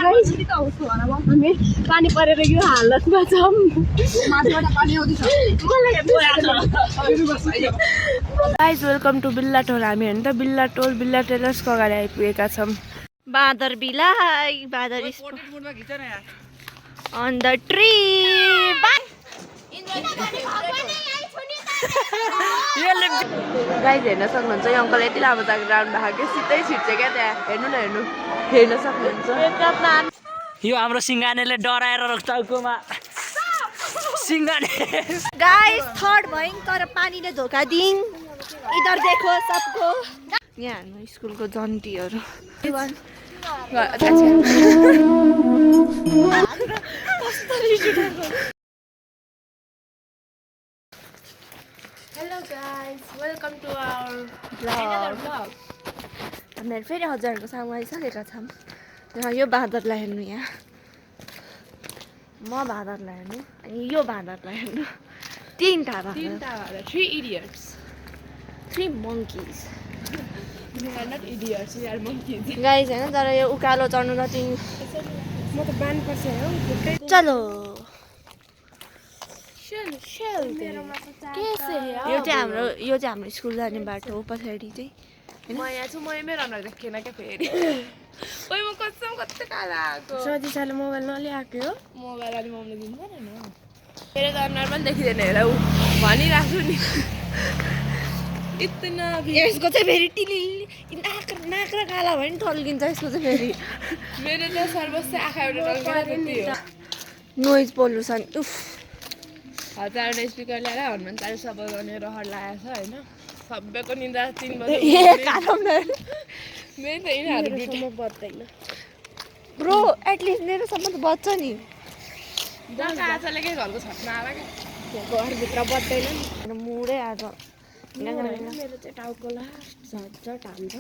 हामी पानी परेर यो हालतमा छौँ गाइज वेलकम टु बिल्ला टोल हामी हेर्नु त बिल्ला टोल बिल्ला टेलर्सको अगाडि आइपुगेका छौँ बाँदर बिलाई बाँदर अन द ट्री गाइज हेर्न सक्नुहुन्छ यो अङ्कल यति लामो जाग राउन्ड भएको सिधै छिट्छ क्या त्यहाँ हेर्नु न हेर्न सक्नुहुन्छ यो हाम्रो सिंगानेले डराएर चौकोमा सिंगाने गाइस थर्ड भयौँ तर पानीले धोका दिङ इधर देखो सबको यहाँ हाम्रो स्कुलको जन्तीहरू hello guys welcome to our blog हामीहरू फेरि हजुरहरूको सामु आइसकेका छौँ यहाँ यो बाँदरलाई हेर्नु यहाँ म बाँदरलाई हेर्नु अनि यो बाँदरलाई हेर्नु तीनटा बाँदर 3 idiots 3 monkeys They are not idiots, they are monkeys. Guys हैन तर यो उकालो चढ्नु जति म त बान पर्छ हो चलो शेल कैसे है यो चाहिँ हाम्रो स्कुल जाने बाटो हो पछाडि चाहिँ म यहाँ छु म मेरो अनुहार देखेन के फेरि ओइ म कसम कति काला आको सजिसाले मोबाइल नल्याएको हो मोबाइल अलि मम्मीले दिनु परेन मेरो त अनुहार पनि देखिदैन हेर उ भनिराख्छु नि इतना यसको चाहिँ फेरि टिली नाक र काला भयो नि टल्किन्छ यसको चाहिँ फेरि मेरो त सर्वस्व आँखाबाट टल्केर हो नोइज पोल्युसन उफ हजारवटा स्पिकर ल्याएर हनुमान चालिसा बजाउने रहर लागेको छ होइन सबैको निन्द्रा 3 बजे मेरो त यिनीहरू दुईटा बज्दैन ब्रो एटलिस्ट मेरोसम्म त बज्छ नि आजले के घरको छतमा आला के घरभित्र बज्दैन नि मुडै आज मेरो चाहिँ टाउको झट्झट हान्छ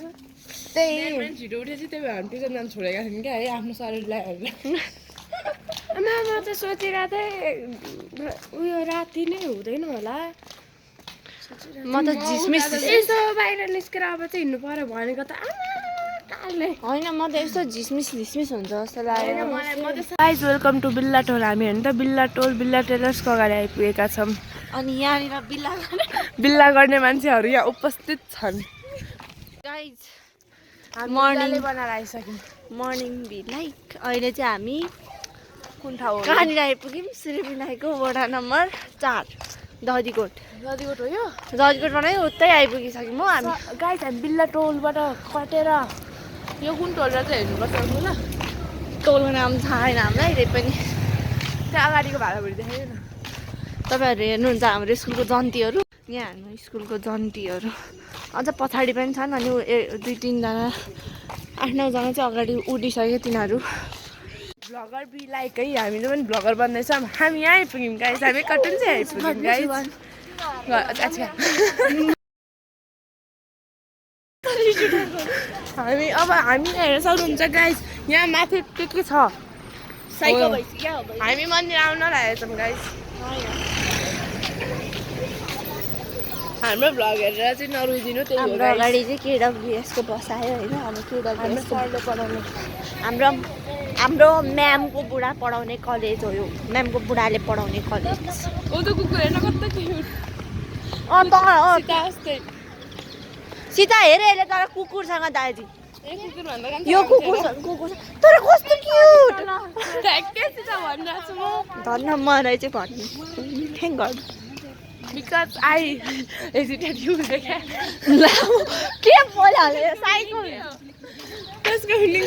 त्यही छिटो उठेपछि त्यही भएर ट्युसन जानु छोडेका थियौँ क्या है आफ्नो शरीरलाई हेरेर म चाहिँ सोचिरहेको थिएँ उयो राति नै हुँदैन होला म त झिसमिस यसो बाहिर निस्केर अब चाहिँ हिँड्नु पर्यो भनेको त कालले होइन म त यस्तो झिसमिस हुन्छ जस्तो लाग्यो गाइज वेलकम टु बिल्ला टोल हामी हेर्नु त बिल्ला टोल बिल्ला टेलर्सको अगाडि आइपुगेका छौँ अनि यहाँनिर बिल्ला गर्ने मान्छेहरू यहाँ उपस्थित छन् गाइज मर्निङ बनाएर आइसक्यौँ मर्निङ लाइक अहिले चाहिँ हामी कुन ठाउँ हो कहाँनिर आइपुग्यौँ श्रीविनायकको वडा नम्बर 4 दहीकोट हो यो दहीकोटबाटै उतै आइपुगिसक्यौँ हो हामी गाइस हामी बिल्ला टोलबाट कटेर यो कुन टोल र चाहिँ हेर्नुपर्छ ल टोलको नाम थाहा छैन हामीलाई त्यही पनि त्यहाँ अगाडिको भाडाभुडी देखाइयो न तपाईँहरू हेर्नुहुन्छ हाम्रो स्कुलको जन्तीहरू यहाँ हाम्रो स्कुलको जन्तीहरू अझ पछाडि पनि छन् अनि 2-3 जना 8-9 जना चाहिँ अगाडि उडिसक्यो तिनीहरू भ्लगर बी लाइक है हामीले पनि भ्लगर बन्दैछौँ हामी यहाँ आइपुग्यौँ गाइस हामी कटन चाहिँ आइपुग्यौँ गाइस हामी अब हामी हेर्न सक्नुहुन्छ गाइस यहाँ माथि के छ साइकल भइसक्यो हामी मन्दिर आउन लागेको छौँ गाइस हाम्रो भ्लग हेरेर चाहिँ नरुइदिनु त्यही हाम्रो अगाडि चाहिँ केडब्लुएसको बस आयो होइन अब केडब्लुएस सरले पढाउने हाम्रो म्यामको बुढा पढाउने कलेज हो यो म्यामको बुढाले पढाउने कलेज ओ त कुकुर हेर्न कस्तो क्युट सीता हेरे यसले तर कुकुरसँग दाजी ए कुकुर भन्दा यो कुकुर तर कस्तो क्युट ठ्याक्कै सीता भनिरहेको छु म धन्न मलाई चाहिँ भन्नु thank God because I hesitated you देखा के बोलिहाल्यो साइकल त्यसको फिलिङ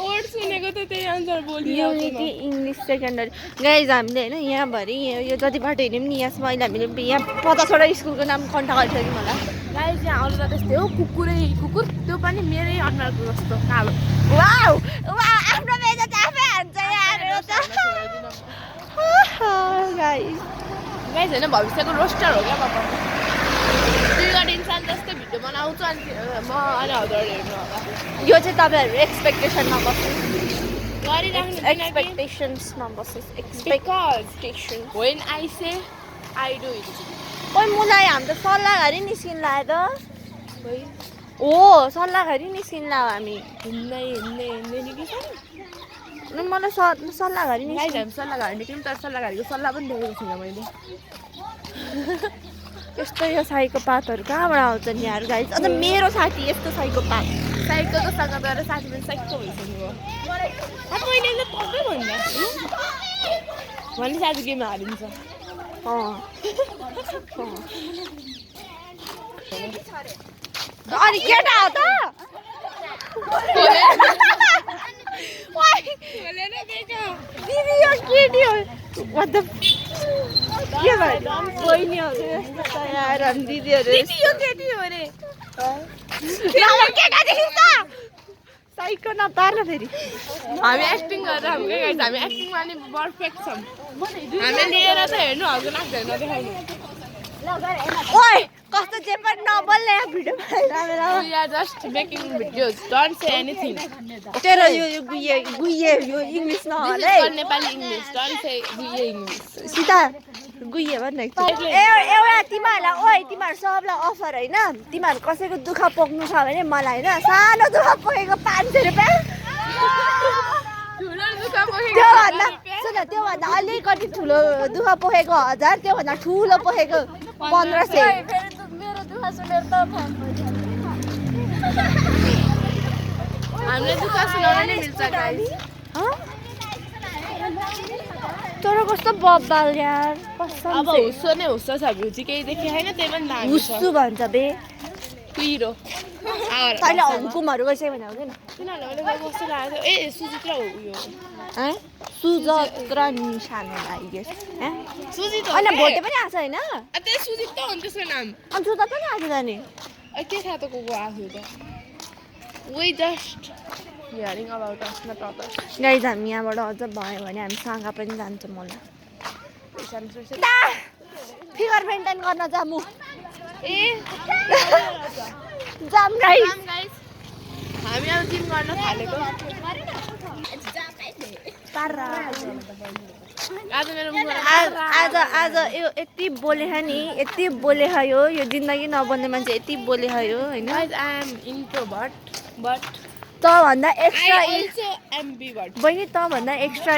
ओड सुनेको त त्यही अनुसार बोलियो इङ्ग्लिस सेकेन्डरी गाइज हामीले होइन यहाँभरि यो जति बाटो हिँड्यौँ नि यहाँसम्म अहिले हामीले यहाँ 50वटा स्कुलको नाम कन्ठा गरिसक्यौँ होला गाइज यहाँ अरू त त्यस्तै हो कुकुर त्यो पनि मेरै अनुहारको जस्तो कालो वाउ आफ्नो बेजा आफै हान्छ यहाँ गाइज होइन भविष्यको रोस्टर हो क्या पापा 2 इन्सान जस्तै भिडियो बनाउँछु अनि म अनि हजुर हेर्नु होला यो चाहिँ तपाईँहरू एक्सपेक्टेसनमा बस्नु गरिराख्नु एक्सपेक्टेसन्समा बस्नुहोस् expectation when I say I do it ओइ मुलाई हामी त सल्लाह गरी निस्किन लाग्यो त ओ सल्लाहकारी निस्किन्ला हामी हिँड्दै निस्किन्छ अनि मलाई सल्लाहकारी गाइज हामी सल्लाहकारी निस्क्यौँ तर सल्लाहकारीको सल्लाह पनि देखेको छुइनँ मैले यस्तो यो साइकोपातहरू कहाँबाट आउँछ नि यार गाइस अझ मेरो साथी यस्तो साइकोपात साइकोको सँग गएर साथी पनि साइको भइसक्नु भयो मैले त पक्कै भन्दा भने साथी गेममा हारिन्छ अनि केटा हो त दिदी यो केटी हो के भयो बहिनीहरू यस्तो छ यार अनि दिदीहरू यो केटी हो अरे केटा देखिन्छ साइको नपार्न फेरि हामी एक्टिङ गरेर हाम्रो गाइज हामी एक्टिङमा नि पर्फेक्ट छौँ हामी लिएर त हेर्नु हल्का लाग्दैन देखाउनु ओइ कस्तो जे पनि नबोल्ने भिडियोमा We are just making videos. Don't say anything. तेरो यो गुइए यो इङ्ग्लिस नहल है नेपाली इङ्ग्लिस. Don't say गुइए इङ्ग्लिस. सीता गुइए भन्नु एउटा तिमीहरूलाई ओइ तिमीहरू सबलाई अफर होइन तिमीहरू कसैको दुःख पोख्नु छ भने मलाई होइन सानो दुःख पोखेको 500 रुपियाँ त्योभन्दा सुन त्योभन्दा अलिकति ठुलो दुःख पोखेको 1000 त्योभन्दा ठुलो पोखेको 1500 मेरो दुःख सुनेर त हामीले दुःख सुनाउन नि मिल्छ गाइस तर कस्तो बब्बाल यार कसम अब हुस्सो नै हुस्सो छ भ्यू केही देखे हैन त्यही पनि दामी छ हुस्सु भन्छ बे पिरो तैँले हुकुमहरू गइसक्यो भने हुँदैन किनभने मैले कस्तो लागेको थियो ए सुजित र उयो सुजत र निशानो लाग्यो सुजित हो होइन भोटे पनि आएको छ होइन त्यही सुजित त हो नि त्यसको नाम अनि सुजत पनि आएको छ नि के थाहा त को आएको थियो त We just hearing about us, not others. Guys हामी यहाँबाट अझ भयो भने हामी साँगा पनि जान्छौँ होला फिगर मेन्टेन गर्न जामु जाम गाइज हामी अब जिम गर्न थालेको आज मेरो आज यो यति बोले नि यति बोले यो जिन्दगी नबन्ने मान्छे यति बोले यो होइन I am introvert but तँभन्दा एक्स्ट्रा I also ambivert. बहिनी तँभन्दा एक्स्ट्रा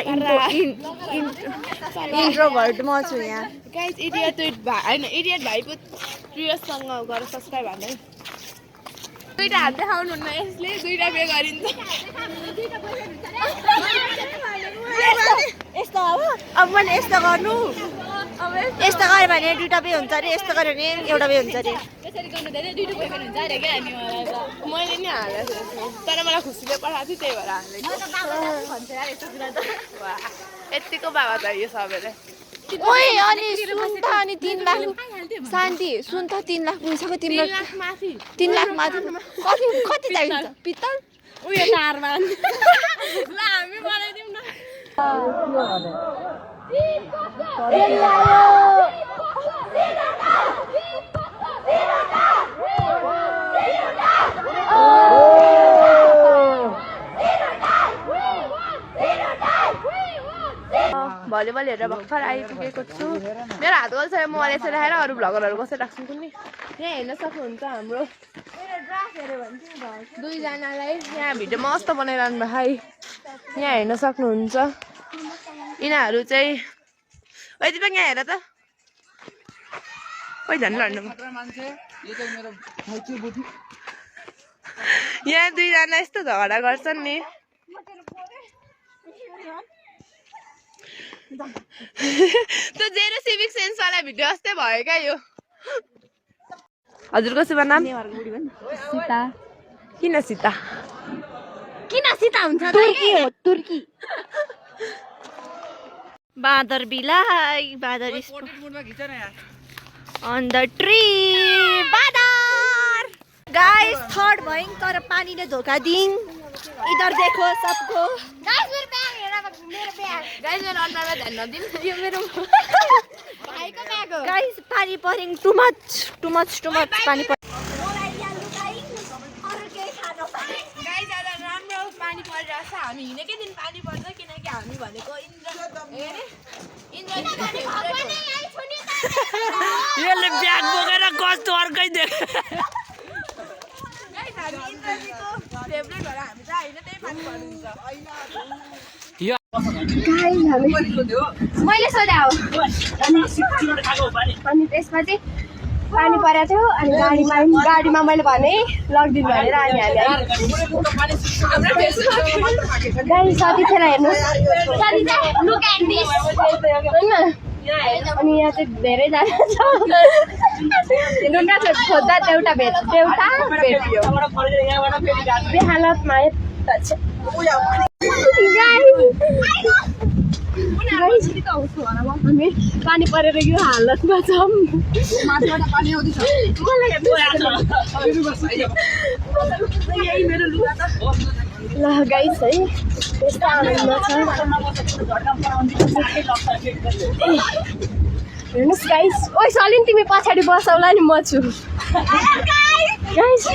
इन्ट्रोभर्ट म छु यहाँ Guys, idiot होइन idiot भाइ पो प्रियसँग गएर सब्स्क्राइब हाल्नु है दुईटा हात देखाउनु हुन्न यसले दुईटा पे गरिन्छ यस्तो अब मैले यस्तो गर्नु यस्तो गऱ्यो भने दुईटा पे हुन्छ अरे यस्तो गऱ्यो भने एउटा पे हुन्छ अरे मैले नि हालेको थिएँ तर मलाई खुसीले पठाएको थियो त्यही भएर हालेको यतिको बाबा चाहियो सबैलाई ओइ अनि सुन त अनि 3 लाख शान्ति सुन त 3 लाख पुगिसक्यो 3 लाख माथि 3 लाख माथि कति चाहिन्छ पित्तल उयो तारमान ल हामी बनाइदिउँ न भलिबल हेरेर भर्खर आइपुगेको छु मेरो हात गल्छ मोबाइल यसरी राखेर अरू भ्लगरहरू कसरी राख्छन् कुनै यहाँ हेर्न सक्नुहुन्छ हाम्रो दुईजनालाई यहाँ भिडियो मस्त बनाइरहनु भयो है यहाँ हेर्न सक्नुहुन्छ यिनीहरू चाहिँ यति पनि यहाँ हेर त खोइ झन् लड्नु यहाँ दुईजना यस्तो झगडा गर्छन् नि त्यो जेरो सिभिक सेन्स वाला भिडियो जस्तै भयो क्या यो हजुरको शुभ नाम सीता किन सीता हुन्छ तुर्की हो तुर्की बादर बिलाई बादर अन द ट्री बादर गाइस थर्ड भयङ तर पानीले धोका दिङ इधर देखो सबको गाइस मेरो अनुहारमा ध्यान नदिनु यो मेरो भाइको ब्याग हो गाइस पानी परिङ टु मच पानी गाइस आज राम्रो पानी परिरहेछ हामी हिँडेकै दिन पानी पर्छ किनकि हामी भनेको यसले ब्याग बोकेर कस्तो अर्कै देख यो मैले सोधे हो अनि त्यसपछि पानी परेको थियो अनि गाडीमा मैले भने लगिदिनु भनेर अनि गाडी सती थिएन हेर्नु होइन अनि यहाँ चाहिँ धेरैजना छ ढुङ्गा खोज्दा देउटा भेट्यो हालतमा हामी पानी परेर यो हालतमा छौँ ल गाइस है यस्तो आनन्द छ हेर्नुहोस् गाइस ओइ सलिन तिमी पछाडि बसौला नि म छु गाइस